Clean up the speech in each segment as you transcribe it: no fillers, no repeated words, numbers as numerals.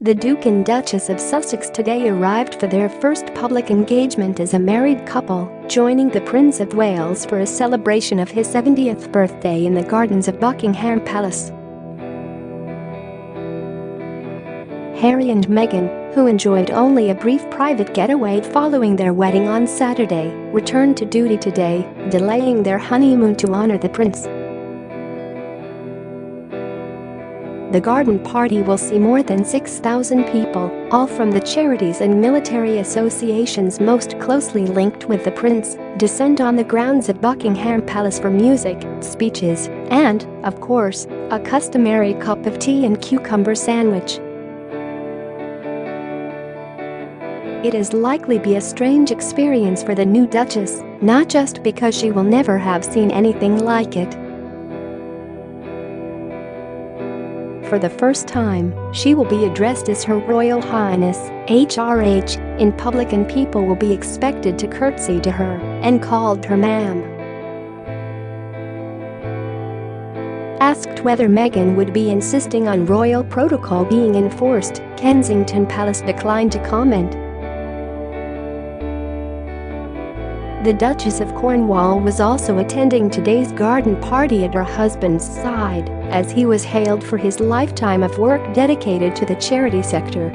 The Duke and Duchess of Sussex today arrived for their first public engagement as a married couple, joining the Prince of Wales for a celebration of his 70th birthday in the gardens of Buckingham Palace. Harry and Meghan, who enjoyed only a brief private getaway following their wedding on Saturday, returned to duty today, delaying their honeymoon to honor the prince. The garden party will see more than 6,000 people, all from the charities and military associations most closely linked with the prince, descend on the grounds of Buckingham Palace for music, speeches, and, of course, a customary cup of tea and cucumber sandwich. It is likely be a strange experience for the new Duchess, not just because she will never have seen anything like it. For the first time, she will be addressed as Her Royal Highness, HRH, in public, and people will be expected to curtsey to her and called her ma'am. Asked whether Meghan would be insisting on royal protocol being enforced, Kensington Palace declined to comment. The Duchess of Cornwall was also attending today's garden party at her husband's side, as he was hailed for his lifetime of work dedicated to the charity sector.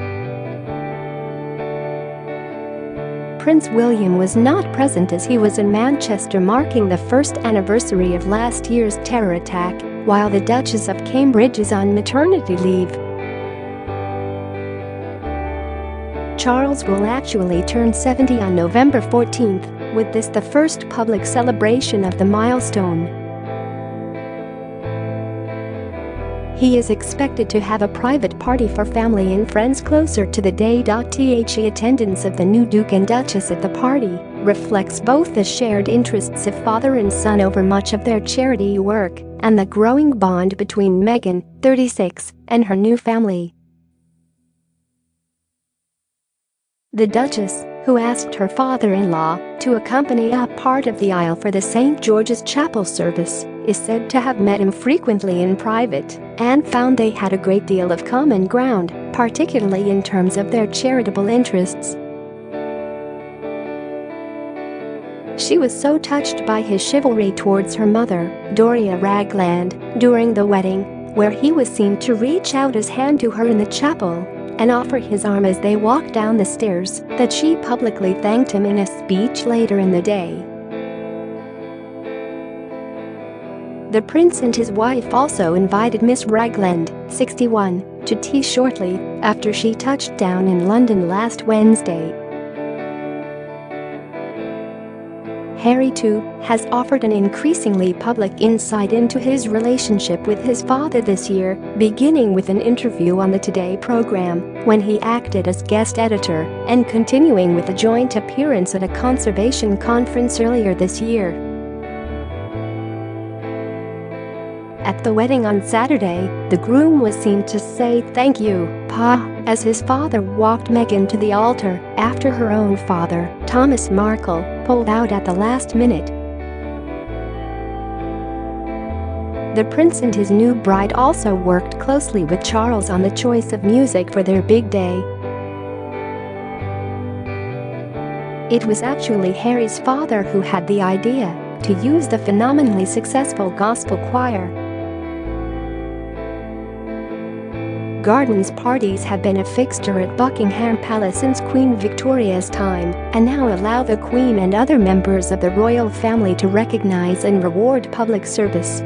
Prince William was not present as he was in Manchester marking the first anniversary of last year's terror attack, while the Duchess of Cambridge is on maternity leave. Charles will actually turn 70 on November 14th, with this the first public celebration of the milestone. He is expected to have a private party for family and friends closer to the day.The attendance of the new Duke and Duchess at the party reflects both the shared interests of father and son over much of their charity work and the growing bond between Meghan, 36, and her new family. The Duchess, who asked her father-in-law to accompany up part of the aisle for the St. George's Chapel service, is said to have met him frequently in private and found they had a great deal of common ground, particularly in terms of their charitable interests. She was so touched by his chivalry towards her mother, Doria Ragland, during the wedding, where he was seen to reach out his hand to her in the chapel and offer his arm as they walked down the stairs, that she publicly thanked him in a speech later in the day. The prince and his wife also invited Miss Ragland, 61, to tea shortly after she touched down in London last Wednesday. Harry, too, has offered an increasingly public insight into his relationship with his father this year, beginning with an interview on the Today program, when he acted as guest editor, and continuing with a joint appearance at a conservation conference earlier this year. At the wedding on Saturday, the groom was seen to say "Thank you, Pa," as his father walked Meghan to the altar after her own father, Thomas Markle, pulled out at the last minute. The prince and his new bride also worked closely with Charles on the choice of music for their big day. It was actually Harry's father who had the idea to use the phenomenally successful gospel choir. Gardens parties have been a fixture at Buckingham Palace since Queen Victoria's time and now allow the Queen and other members of the royal family to recognize and reward public service.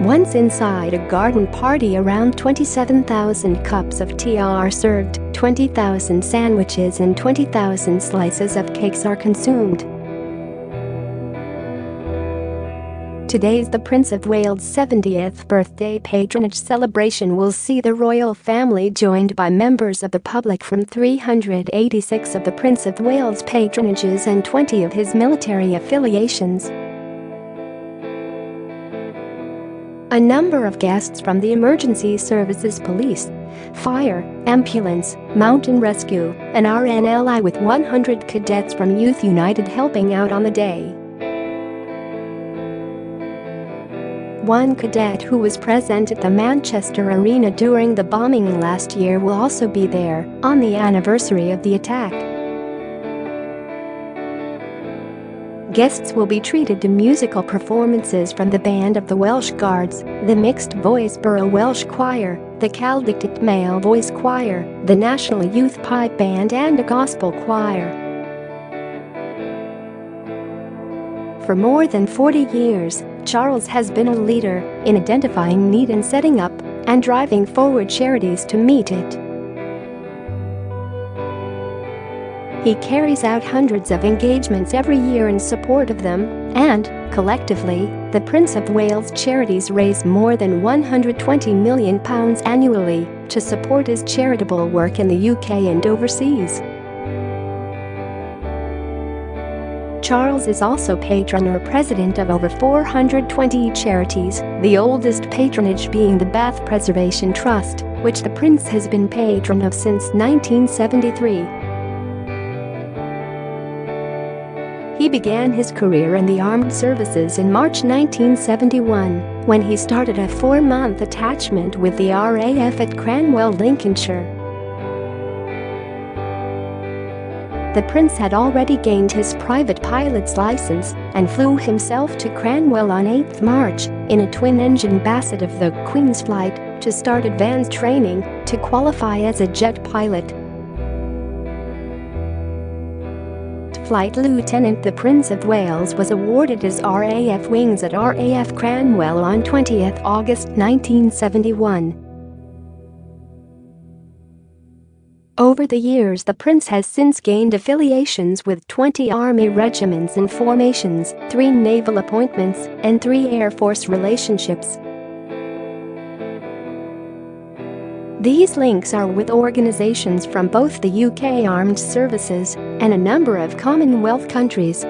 Once inside a garden party, around 27,000 cups of tea are served, 20,000 sandwiches and 20,000 slices of cakes are consumed. Today's the Prince of Wales' 70th birthday patronage celebration will see the royal family joined by members of the public from 386 of the Prince of Wales' patronages and 20 of his military affiliations. A number of guests from the emergency services, police, fire, ambulance, mountain rescue, and RNLI, with 100 cadets from Youth United helping out on the day. One cadet who was present at the Manchester Arena during the bombing last year will also be there on the anniversary of the attack. Guests will be treated to musical performances from the Band of the Welsh Guards, the Mixed Voice Borough Welsh Choir, the Celtic Male Voice Choir, the National Youth Pipe Band and a Gospel Choir. For more than 40 years, Charles has been a leader in identifying need and setting up and driving forward charities to meet it. He carries out hundreds of engagements every year in support of them, and, collectively, the Prince of Wales charities raise more than £120 million annually to support his charitable work in the UK and overseas. Charles is also patron or president of over 420 charities, the oldest patronage being the Bath Preservation Trust, which the Prince has been patron of since 1973. He began his career in the armed services in March 1971, when he started a 4-month attachment with the RAF at Cranwell, Lincolnshire. The Prince had already gained his private pilot's license and flew himself to Cranwell on 8 March in a twin-engine Bassett of the Queen's Flight to start advanced training to qualify as a jet pilot. Flight Lieutenant the Prince of Wales was awarded his RAF wings at RAF Cranwell on 20 August 1971. Over the years, the Prince has since gained affiliations with 20 Army regiments and formations, 3 naval appointments, and 3 Air Force relationships. These links are with organizations from both the UK Armed Services and a number of Commonwealth countries.